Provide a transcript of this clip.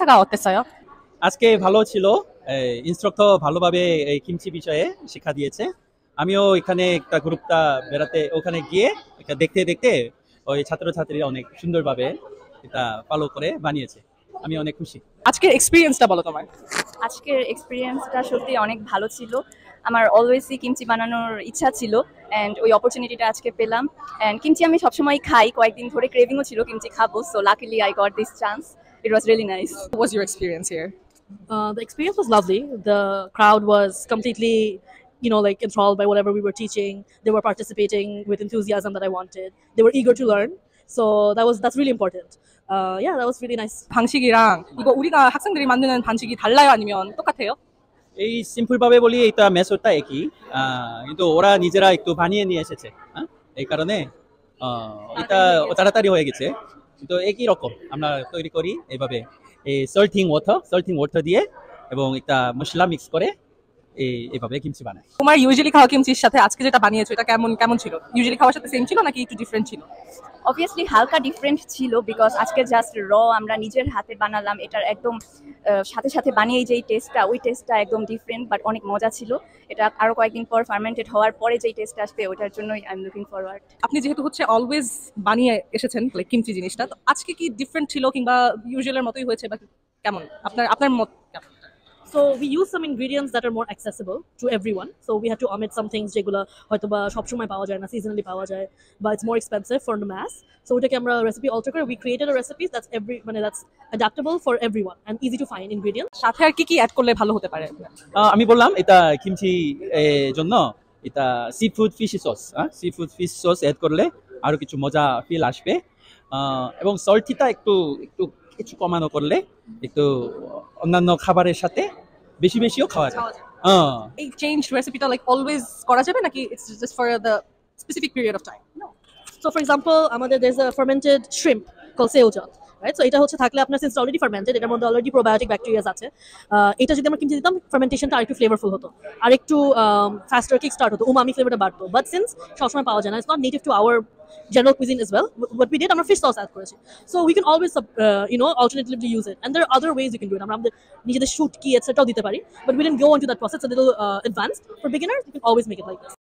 ক্লাসটা가 어땠어요? আজকে ভালো ছিল। ইনস্ট্রাক্টর ভালোভাবে এই কিমচি বিষয়ে শিক্ষা দিয়েছে। আমিও এখানে একটা গ্রুপটা বেড়াতে ওখানে গিয়ে এটা দেখতে দেখতে ওই ছাত্রছাত্রীরা অনেক সুন্দরভাবে এটা ফলো করে বানিয়েছে। আমি অনেক খুশি। আজকের এক্সপেরিয়েন্সটা বলো তোমার। আজকের এক্সপিরিয়েন্সটা সত্যি অনেক ভালো ছিল। আমার অলওয়েজই কিমচি বানানোর ইচ্ছা ছিল অ্যান্ড ওই অপরচুনিটিটা আজকে পেলাম। অ্যান্ড কিমচি আমি সবসময় খাই, কয়েকদিন ধরে ক্রেভিংও ছিল কিমচি খাবো, so luckily I got this chance. It was really nice. What was your experience here? The experience was lovely. The crowd was completely, like enthralled by whatever we were teaching. They were participating with enthusiasm that I wanted. They were eager to learn. So that's really important. Yeah, that was really nice. 방식이랑 이거 우리가 학생들이 만드는 반식이 달라요? 아니면 똑같아요? এই সিম্পলভাবে বলি এটা মেথডটা একই, কিন্তু ওরা নিজেরা একটু বানিয়ে নিয়ে এসেছে। এই কারণে এটা তাড়াতাড়ি হয়ে গেছে, কিন্তু একই রকম আমরা তৈরি করি এইভাবে। এই সল্টিং ওয়াটার দিয়ে এবং একটা মশলা মিক্স করে এইভাবে কিমচি বানাই। তোমার ইউজুয়ালি খাওয়া কিমচির সাথে আজকে যেটা বানিয়েছো এটা কেমন ছিল? ইউজুয়ালি খাওয়ার সাথে সেম ছিল নাকি একটু ডিফারেন্ট ছিল? অবভিয়াসলি হালকা ডিফারেন্ট ছিল, বিকজ আজকে জাস্ট আমরা নিজের হাতে বানালাম। এটার একদম সাথে সাথে বানিয়ে যেই টেস্টটা, ওই টেস্টটা একদম ডিফারেন্ট, বাট অনেক মজা ছিল। এটা আরো কয়েকদিন পর ফার্মেন্টেড হওয়ার পরে যেই টেস্ট আসবে ওটার জন্যই আই এম লুকিং ফরওয়ার্ড। আপনি যেহেতু অলওয়েজ বানিয়ে এসেছেন লাইক কিমচি জিনিসটা, তো আজকে কি ডিফারেন্ট ছিল কিংবা ইউজুয়ালের মতোই হয়েছে বা কেমন আপনার মত কেমন? So we use some ingredients that are more accessible to everyone. So we had to omit some things যেগুলো হয়তো বা সব সময় পাওয়া যায় না, seasonally পাওয়া যায়, but it's more expensive for the mass. So ওটাকে আমরা recipe alter করে we created a recipe that's that's adaptable for everyone and easy to find ingredients. সাথে আর কি অ্যাড করলে ভালো হতে পারে? আমি বললাম এটা কিমচি জন্য এটা সিফুড ফিশ সস এড করলে আরো কিছু মজা ফিল আসবে, এবং সল্টিটা একটু কিছু কমানো করলে একটু অন্যান্য খাবারের সাথে বেশিও খাওয়া যায়। এই চেঞ্জ রেসিপিটা লাইক অলওয়েজ করা যাবে নাকি it's just for the specific period of time? So for example, there's a fermented shrimp called seoja, right? So এটা হচ্ছে থাকলে আপনার since it's already fermented, এটার মধ্যে অলরেডি প্রোবায়োটিক ব্যাকটেরিয়াস আছে। এটা যদি আমরা কিমচি দিতাম, ফার্মেন্টেশনটা আরেকটু ফ্লেভারফুল হতো, আর একটু ফাস্টার কিক স্টার্ট হতো, উমামি ফ্লেভারটা বাড়তো। বাট সিন্স সবসময় পাওয়া যায় না, it's not native to our general cuisine as well. What we did, আমরা fish sauce add করেছি। So we can always alternatively use it, and there are other ways you can do it. আমরা আমাদের নিজেদের শুটকি এটসেট্রাও দিতে পারি, but we didn't go into that process. It's a little advanced. For beginners, you can always make it like this.